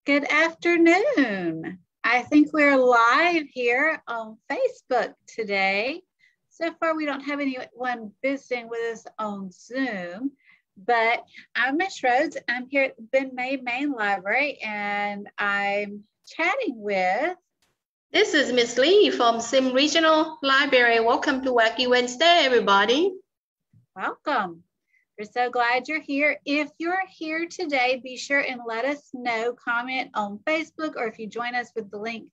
Good afternoon. I think we're live here on Facebook today. So far, we don't have anyone visiting with us on Zoom, but I'm Miss Rhodes. I'm here at the Ben May Main Library, and I'm chatting with... This is Miss Lee from Sim Regional Library. Welcome to Wacky Wednesday, everybody. Welcome. We're so glad you're here. If you're here today, be sure and let us know. Comment on Facebook, or if you join us with the link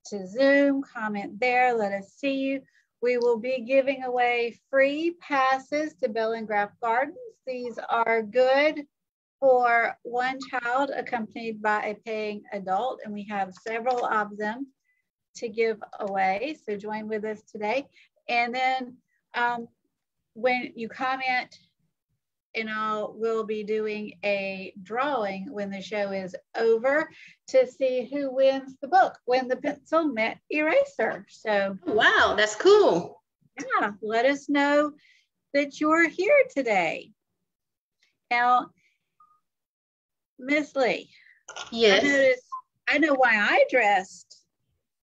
to Zoom, comment there. Let us see you. We will be giving away free passes to Bell and Graff Gardens. These are good for one child accompanied by a paying adult, and we have several of them to give away. So join with us today. And then when you comment, and we'll be doing a drawing when the show is over to see who wins the book, When the Pencil Met Eraser. So, wow, that's cool. Yeah, let us know that you're here today. Now, Miss Lee, yes, I know why I dressed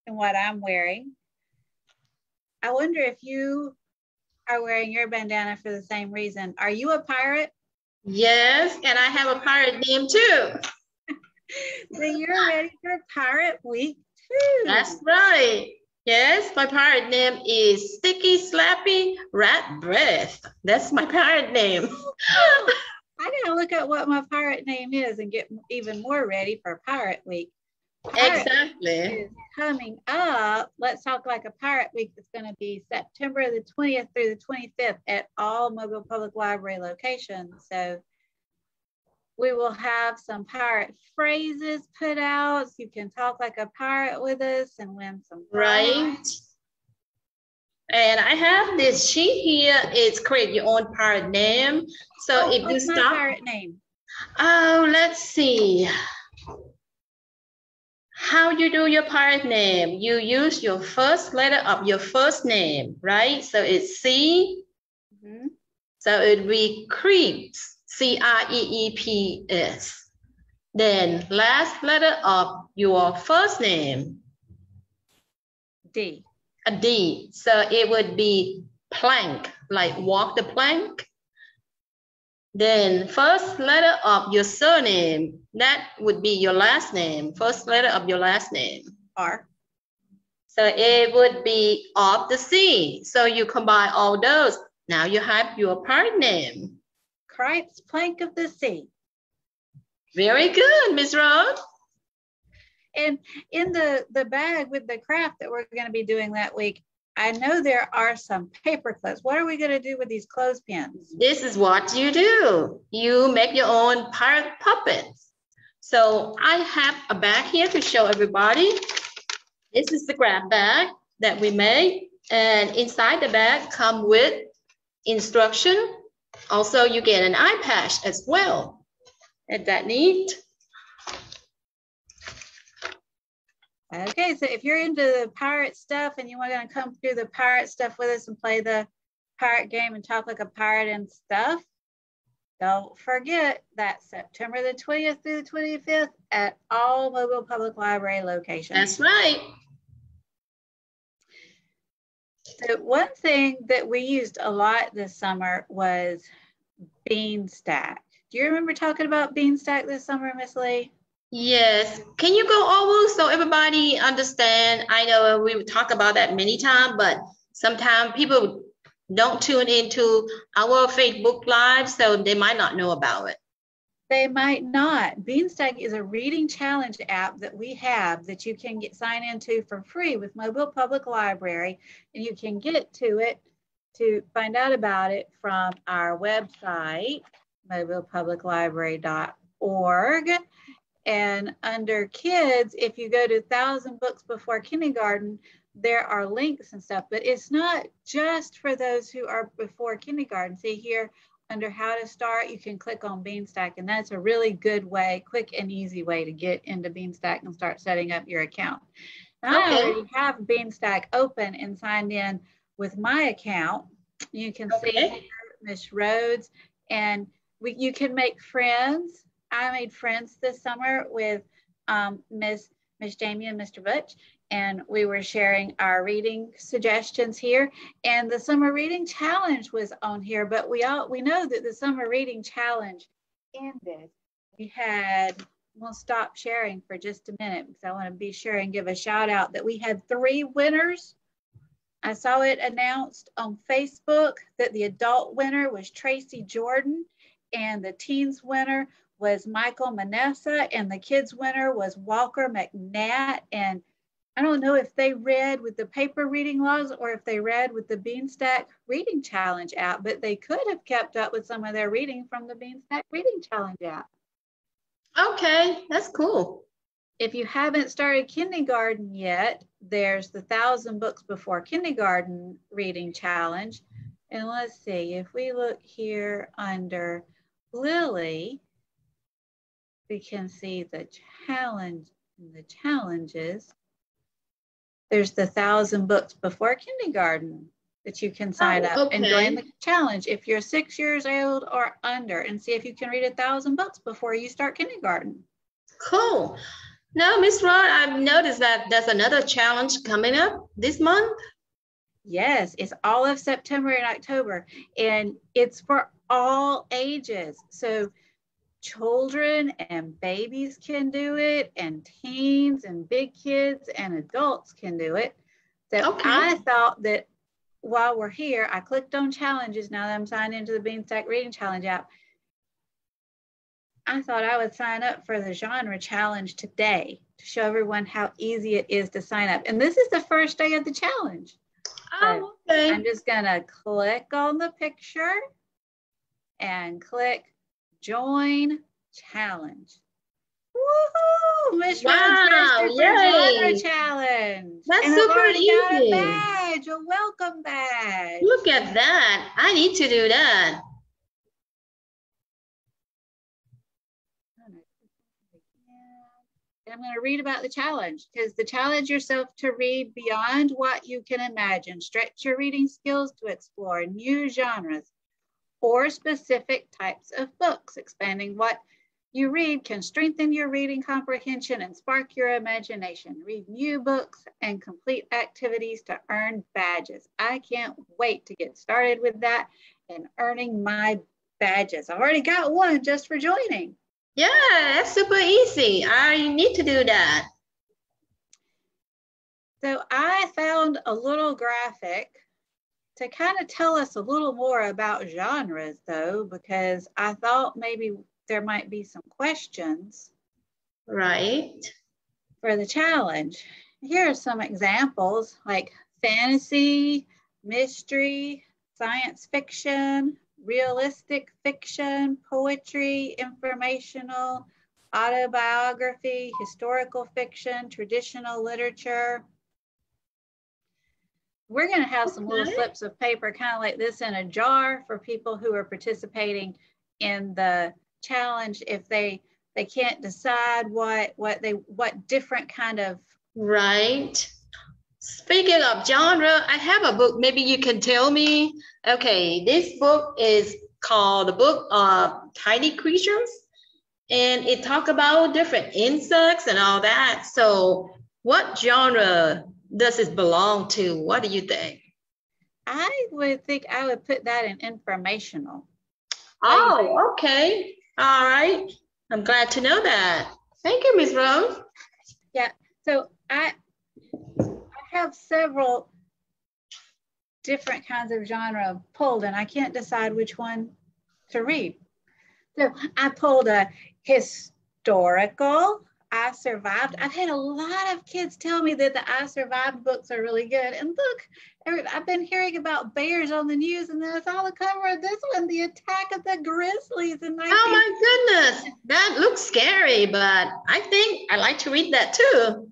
and what I'm wearing. I wonder if you are wearing your bandana for the same reason. Are you a pirate? Yes, and I have a pirate name too. So you're ready for Pirate Week 2. That's right. Yes, my pirate name is Sticky Slappy Rat Breath. That's my pirate name. I gotta look at what my pirate name is and get even more ready for Pirate Week. Exactly. Is coming up. Let's Talk Like a Pirate Week. It's going to be September the 20th through the 25th at all Mobile Public Library locations. So we will have some pirate phrases put out, so you can talk like a pirate with us and win some prizes. Right. And I have this sheet here. It's create your own pirate name. So if you stop. What's my pirate name? Oh, let's see. How you do your pirate name? You use your first letter of your first name, right? So it's C. Mm-hmm. So it would be Creeps, C-R-E-E-P-S. Then last letter of your first name. D. A D. So it would be Plank, like walk the plank. Then first letter of your surname, that would be your last name. First letter of your last name. R. So it would be of the sea. So you combine all those. Now you have your pirate name. Cripes, Plank of the Sea. Very good, Ms. Rhodes. And in the bag with the craft that we're going to be doing that week, I know there are some paper clips. What are we going to do with these clothespins? This is what you do. You make your own pirate puppets. So I have a bag here to show everybody. This is the grab bag that we made. And inside the bag come with instruction. Also, you get an eye patch as well. Isn't that neat? Okay, so if you're into the pirate stuff and you want to come through the pirate stuff with us and play the pirate game and talk like a pirate and stuff, don't forget that September the 20th through the 25th at all Mobile Public Library locations. That's right. So one thing that we used a lot this summer was Beanstalk. Do you remember talking about Beanstalk this summer, Miss Lee? Yes. Can you go over so everybody understand? I know we talk about that many times, but sometimes people don't tune into our Facebook Live, so they might not know about it. They might not. Beanstalk is a reading challenge app that we have that you can sign into for free with Mobile Public Library, and you can get to it to find out about it from our website, mobilepubliclibrary.org. And under kids, if you go to 1,000 Books Before Kindergarten, there are links and stuff, but it's not just for those who are before kindergarten. See here under how to start, you can click on Beanstalk, and that's a really good way, quick and easy way to get into Beanstalk and start setting up your account. Now, I already have Beanstalk open and signed in with my account. You can see here, Miss Rhodes, and you can make friends. I made friends this summer with Miss Jamie and Mr. Butch, and we were sharing our reading suggestions here. And the summer reading challenge was on here, but we know that the summer reading challenge ended. We'll stop sharing for just a minute because I want to be sure and give a shout out that we had 3 winners. I saw it announced on Facebook that the adult winner was Tracy Jordan, and the teens winner was Michael Manessa, and the kids winner was Walker McNatt. And I don't know if they read with the paper reading logs or if they read with the Beanstalk Reading Challenge app, but they could have kept up with some of their reading from the Beanstalk Reading Challenge app. Okay, that's cool. If you haven't started kindergarten yet, there's the 1,000 Books Before Kindergarten Reading Challenge. And let's see, if we look here under Lily, we can see the challenge and the challenges. There's the 1,000 Books Before Kindergarten that you can sign up and join the challenge if you're 6 years old or under, and see if you can read 1,000 books before you start kindergarten. Cool. Now, Miss Rod, I've noticed that there's another challenge coming up this month. Yes, it's all of September and October, and it's for all ages. So children and babies can do it, and teens and big kids and adults can do it. So I thought that while we're here, I clicked on challenges now that I'm signed into the Beanstalk Reading Challenge app. I thought I would sign up for the genre challenge today to show everyone how easy it is to sign up. And this is the first day of the challenge. So I'm just gonna click on the picture and click join challenge. Woohoo! Miss Rod's registered for genre challenge. That's super easy. Got a badge, a welcome badge. Look at that. I need to do that. I'm going to read about the challenge, because the challenge yourself to read beyond what you can imagine. Stretch your reading skills to explore new genres or specific types of books. Expanding what you read can strengthen your reading comprehension and spark your imagination. Read new books and complete activities to earn badges. I can't wait to get started with that and earning my badges. I've already got one just for joining. Yeah, that's super easy. I need to do that. So I found a little graphic to kind of tell us a little more about genres, though, because I thought maybe there might be some questions. Right. For the challenge. Here are some examples like fantasy, mystery, science fiction, realistic fiction, poetry, informational, autobiography, historical fiction, traditional literature. We're going to have some little slips of paper kind of like this in a jar for people who are participating in the challenge if they can't decide what different kind of. Right. Speaking of genre, I have a book. Maybe you can tell me. Okay, this book is called The Book of Tiny Creatures, and it talks about different insects and all that. So what genre does it belong to? What do you think? I would think I would put that in informational. Oh, okay. All right. I'm glad to know that. Thank you, Ms. Rose. Yeah, so I have several different kinds of genre pulled, and I can't decide which one to read. So I pulled a historical, I Survived. I've had a lot of kids tell me that the I Survived books are really good. And look, I've been hearing about bears on the news, and then I saw the cover of this one, The Attack of the Grizzlies in 19. Oh my goodness, that looks scary, but I think I like to read that too.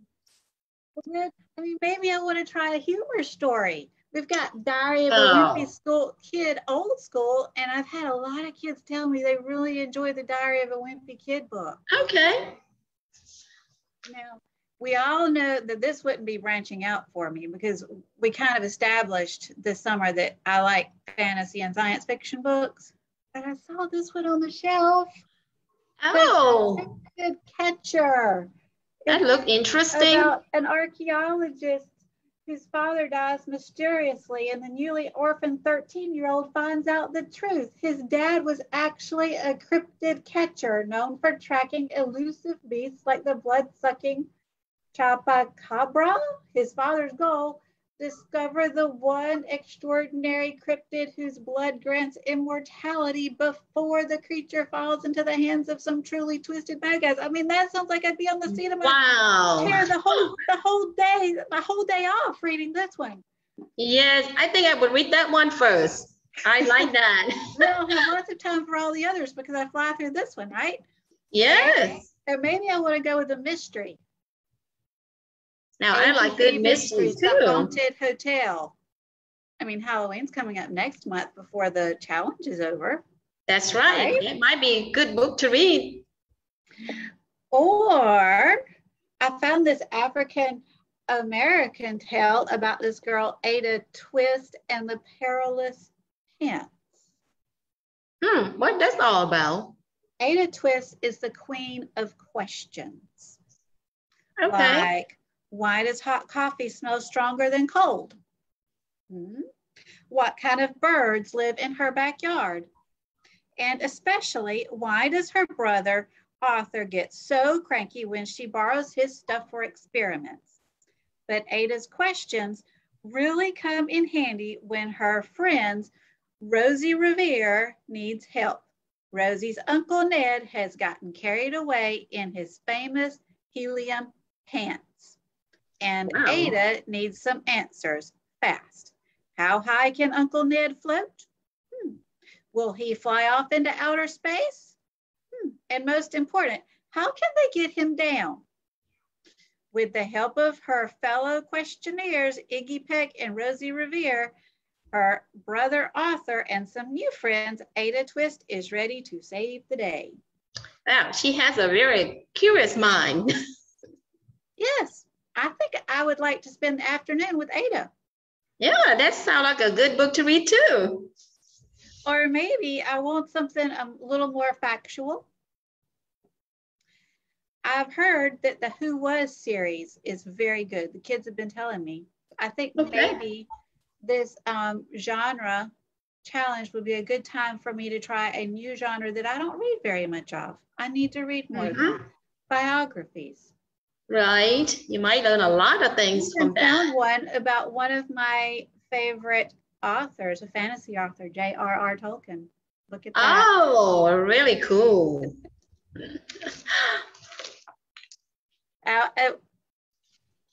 I mean, maybe I want to try a humor story. We've got Diary of a Wimpy School Kid, old school, and I've had a lot of kids tell me they really enjoy the Diary of a Wimpy Kid book. Okay. Now, we all know that this wouldn't be branching out for me because we kind of established this summer that I like fantasy and science fiction books, but I saw this one on the shelf. Oh. The Good Catcher. That looked interesting. About an archaeologist whose father dies mysteriously, and the newly orphaned 13-year-old finds out the truth. His dad was actually a cryptid catcher known for tracking elusive beasts like the blood-sucking chupacabra. His father's goal: discover the one extraordinary cryptid whose blood grants immortality before the creature falls into the hands of some truly twisted bad guys. I mean, that sounds like I'd be on the seat of my chair the whole day, my whole day off reading this one. Yes, I think I would read that one first. I like that. We don't have lots of time for all the others because I fly through this one, right? Yes. Or maybe I want to go with a mystery. Now, I like good mysteries too. The Haunted Hotel. I mean, Halloween's coming up next month before the challenge is over. That's right. It might be a good book to read. Or I found this African American tale about this girl, Ada Twist and the Perilous Pants. What that's all about? Ada Twist is the queen of questions. Okay. Like, why does hot coffee smell stronger than cold? What kind of birds live in her backyard? And especially, why does her brother Arthur get so cranky when she borrows his stuff for experiments? But Ada's questions really come in handy when her friends Rosie Revere needs help. Rosie's Uncle Ned has gotten carried away in his famous helium pants. And Ada needs some answers fast. How high can Uncle Ned float? Will he fly off into outer space? And most important, how can they get him down? With the help of her fellow questionnaires, Iggy Peck and Rosie Revere, her brother Arthur, and some new friends, Ada Twist is ready to save the day. Wow, she has a very curious mind. Yes, I think I would like to spend the afternoon with Ada. Yeah, that sounds like a good book to read too. Or maybe I want something a little more factual. I've heard that the Who Was series is very good. The kids have been telling me. I think maybe this genre challenge would be a good time for me to try a new genre that I don't read very much of. I need to read more of them. Biographies. Right. You might learn a lot of things from that. I found one about one of my favorite authors, a fantasy author, J.R.R. Tolkien. Look at that. Oh, really cool.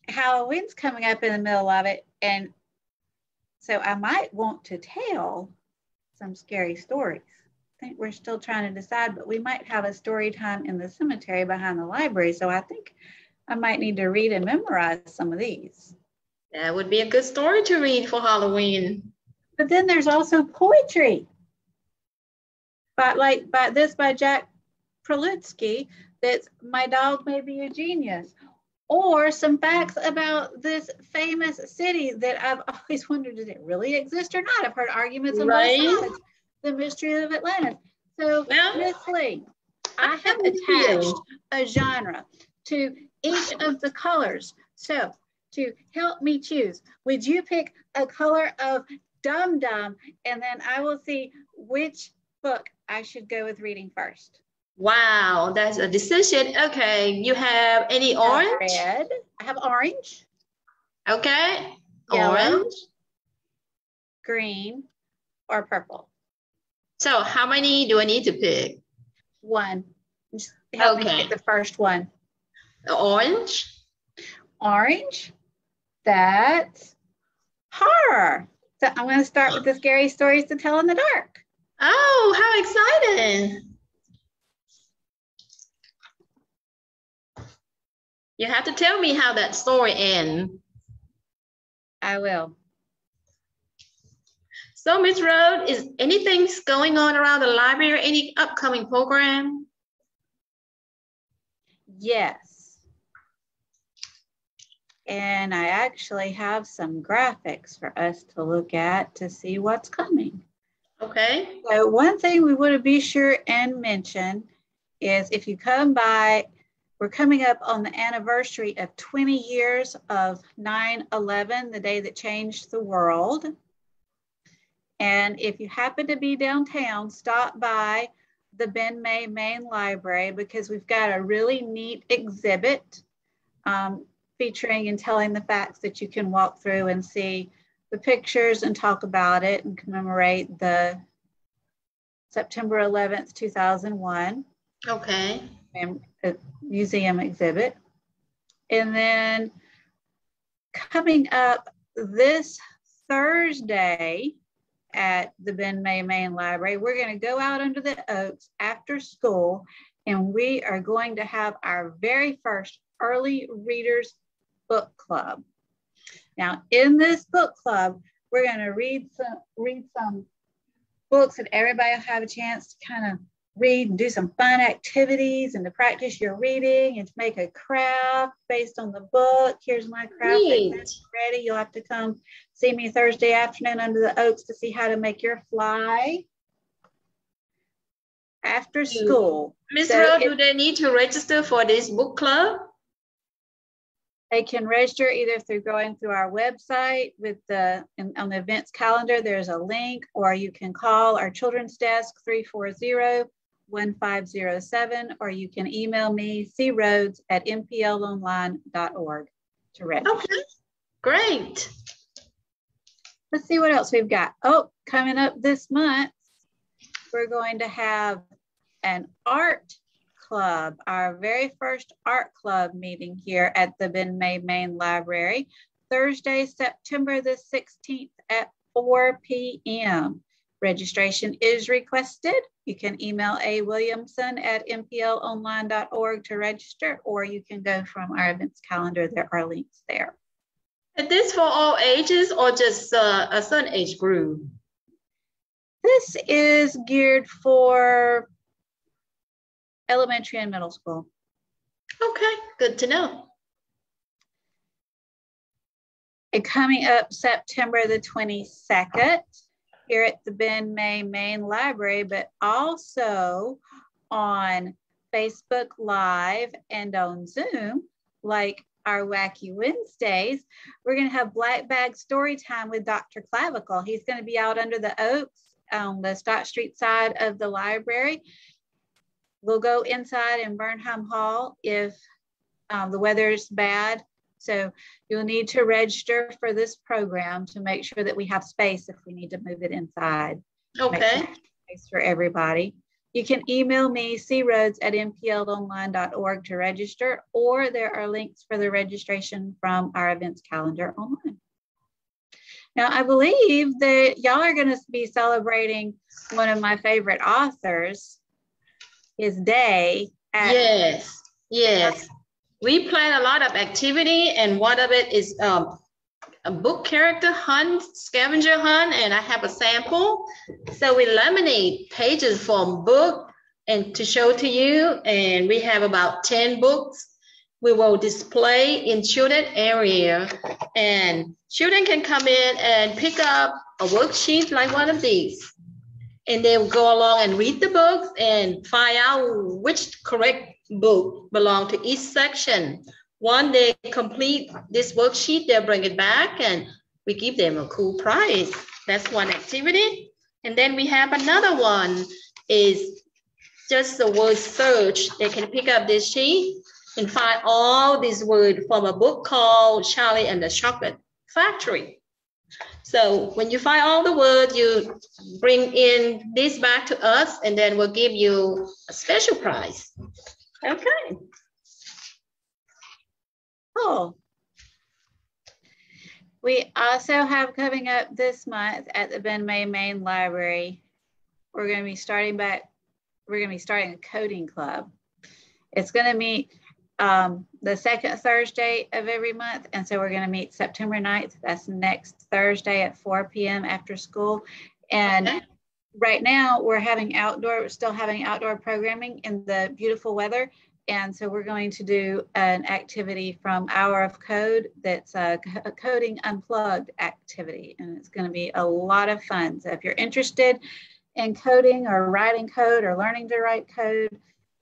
Halloween's coming up in the middle of it, and so I might want to tell some scary stories. I think we're still trying to decide, but we might have a story time in the cemetery behind the library, so I think I might need to read and memorize some of these. That would be a good story to read for Halloween. But then there's also poetry. By Jack Prelutsky, that's My Dog May Be a Genius. Or some facts about this famous city that I've always wondered, did it really exist or not? I've heard arguments on both sides. The mystery of Atlantis. So, Miss Lee, I have attached a genre to each of the colors. So, to help me choose, would you pick a color of Dum Dum, and then I will see which book I should go with reading first. Wow, that's a decision. Okay, you have any orange? Red. I have orange. Okay, Yellow, orange. Green, or purple. So how many do I need to pick? One. Just help me pick the first one. Orange. Orange. That's horror. So I'm going to start with the scary stories to tell in the dark. Oh, how exciting. You have to tell me how that story ends. I will. So, Ms. Rhodes, is anything going on around the library or any upcoming program? Yes. And I actually have some graphics for us to look at to see what's coming. Okay. So one thing we want to be sure and mention is if you come by We're coming up on the anniversary of 20 years of 9/11, the day that changed the world. And if you happen to be downtown, stop by the Ben May Main Library because we've got a really neat exhibit featuring and telling the facts that you can walk through and see the pictures and talk about it and commemorate the September 11th, 2001. Okay. Museum exhibit. And then coming up this Thursday at the Ben May Main Library, we're going to go out under the oaks after school, and we are going to have our very first early readers book club. Now, in this book club, we're going to read some books that everybody will have a chance to kind of read and do some fun activities and to practice your reading and to make a craft based on the book. Here's my craft ready. You'll have to come see me Thursday afternoon under the oaks to see how to make your fly after school. Miss Rose, do they need to register for this book club? They can register either through going through our website with on the events calendar, there's a link, or you can call our children's desk 340-1507, or you can email me crhodes@mplonline.org to register. Okay, great. Let's see what else we've got. Oh, coming up this month, we're going to have an art club, our very first art club meeting here at the Ben May Main Library, Thursday, September the 16th at 4 p.m. Registration is requested. You can email awilliamson@mplonline.org to register, or you can go from our events calendar. There are links there. Is this for all ages or just a certain age group? This is geared for elementary and middle school. Okay, good to know. And coming up September the 22nd here at the Ben May Main Library, but also on Facebook Live and on Zoom, like our Wacky Wednesdays, we're going to have Black Bag Story Time with Dr. Clavicle. He's going to be out under the oaks on the Stott Street side of the library. We'll go inside in Burnham Hall if the weather's bad. So you'll need to register for this program to make sure that we have space if we need to move it inside. Okay. Space for everybody. You can email me, crhodes@mplonline.org to register, or there are links for the registration from our events calendar online. Now, I believe that y'all are going to be celebrating one of my favorite authors, his day. Yes. We plan a lot of activity, and one of it is a book character hunt, scavenger hunt, and I have a sample. So we laminate pages from book and to show to you, and we have about 10 books. We will display in children area, and children can come in and pick up a worksheet like one of these. And they will go along and read the books and find out which correct book belong to each section. Once they complete this worksheet, they'll bring it back and we give them a cool prize. That's one activity. And then we have another one is just the word search. They can pick up this sheet and find all these words from a book called Charlie and the Chocolate Factory. So when you find all the words, you bring in this back to us, and then we'll give you a special prize. Okay. Cool. We also have coming up this month at the Ben May Main Library, we're going to be starting a coding club. It's going to meet the second Thursday of every month. And so we're going to meet September 9th. That's next Thursday at 4 p.m. after school. And right now we're still having outdoor programming in the beautiful weather. And so we're going to do an activity from Hour of Code that's a coding unplugged activity. And it's going to be a lot of fun. So if you're interested in coding or writing code or learning to write code,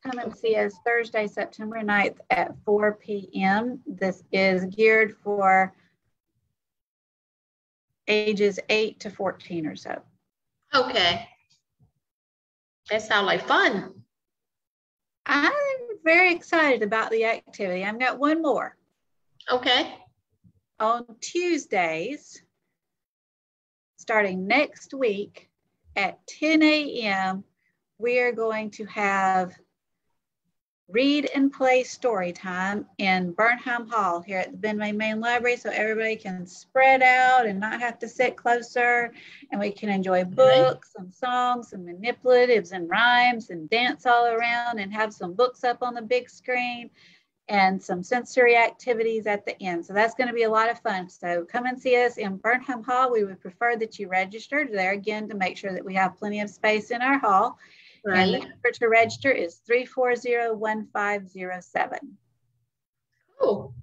come and see us Thursday, September 9th at 4 p.m. This is geared for ages 8 to 14 or so. Okay. That sounds like fun. I'm very excited about the activity. I've got one more. Okay. On Tuesdays, starting next week at 10 a.m., we are going to have read and play story time in Burnham Hall here at the Ben May Main Library, so everybody can spread out and not have to sit closer, and we can enjoy books and songs and manipulatives and rhymes and dance all around and have some books up on the big screen and some sensory activities at the end. So that's going to be a lot of fun. So come and see us in Burnham Hall. We would prefer that you registered there again to make sure that we have plenty of space in our hall. Right. And the number to register is 340-1507. Cool.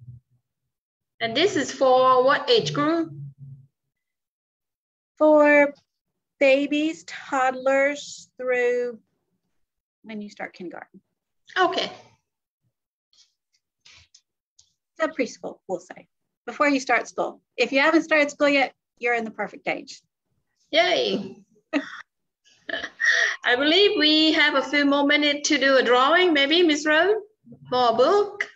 And this is for what age group? For babies, toddlers through when you start kindergarten. Okay. So preschool, we'll say, before you start school. If you haven't started school yet, you're in the perfect age. Yay. I believe we have a few more minutes to do a drawing, maybe, Miss Rose, for a book.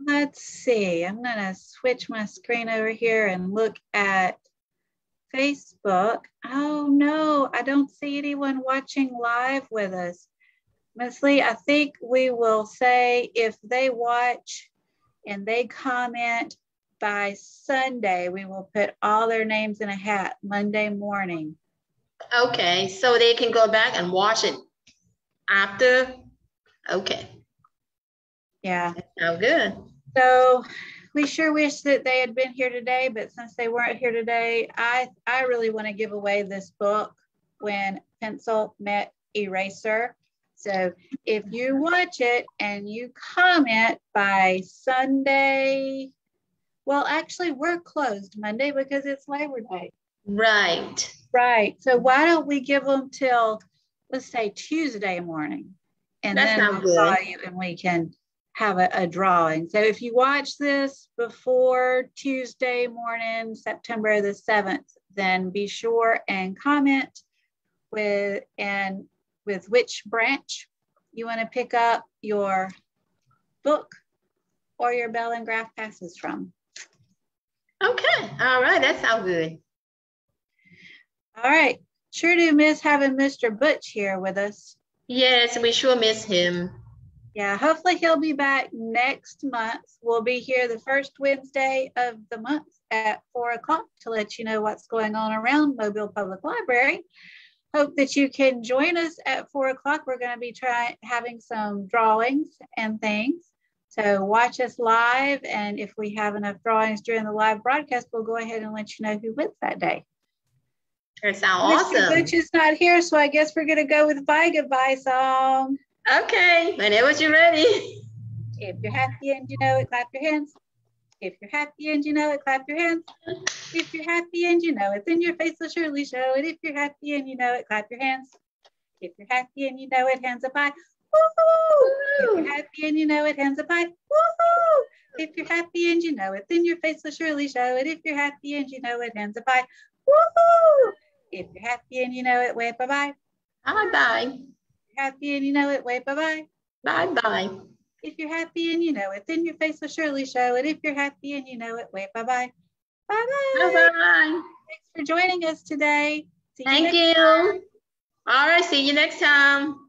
Let's see. I'm going to switch my screen over here and look at Facebook. Oh, no, I don't see anyone watching live with us. Miss Lee, I think we will say if they watch and they comment by Sunday, we will put all their names in a hat Monday morning. Okay, so they can go back and watch it after. Okay. Yeah. That sounds good. So we sure wish that they had been here today, but since they weren't here today, I really want to give away this book, When Pencil Met Eraser. So if you watch it and you comment by Sunday, well, actually, we're closed Monday because it's Labor Day. Right. Right. So why don't we give them till, let's say, Tuesday morning, and that then we'll call you and we can have a drawing. So if you watch this before Tuesday morning, September the 7th, then be sure and comment with which branch you want to pick up your book or your Bell and Graph passes from. Okay. All right. That sounds good. All right. Sure do miss having Mr. Butch here with us. Yes, we sure miss him. Yeah, hopefully he'll be back next month. We'll be here the first Wednesday of the month at 4 o'clock to let you know what's going on around Mobile Public Library. Hope that you can join us at 4 o'clock. We're going to be having some drawings and things. So watch us live, and if we have enough drawings during the live broadcast, we'll go ahead and let you know who wins that day. That sounds awesome. Mr. Butch is not here, so I guess we're going to go with Bye Goodbye song. Okay, whenever you're ready. If you're happy and you know it, clap your hands. If you're happy and you know it, clap your hands. If you're happy and you know it, then your face will surely show it. If you're happy and you know it, clap your hands. If you're happy and you know it, hands up high. Woohoo! If you're happy and you know it, hands up high. Woohoo! If you're happy and you know it, then your face will surely show it. If you're happy and you know it, hands up high. Woohoo! If you're happy and you know it, wave bye-bye. Bye-bye. Happy and you know it, wave bye-bye. Bye-bye. If you're happy and you know it, then your face will surely show it. If you're happy and you know it, wave bye-bye. Bye-bye. Bye-bye. Thanks for joining us today. Thank you. All right, see you next time.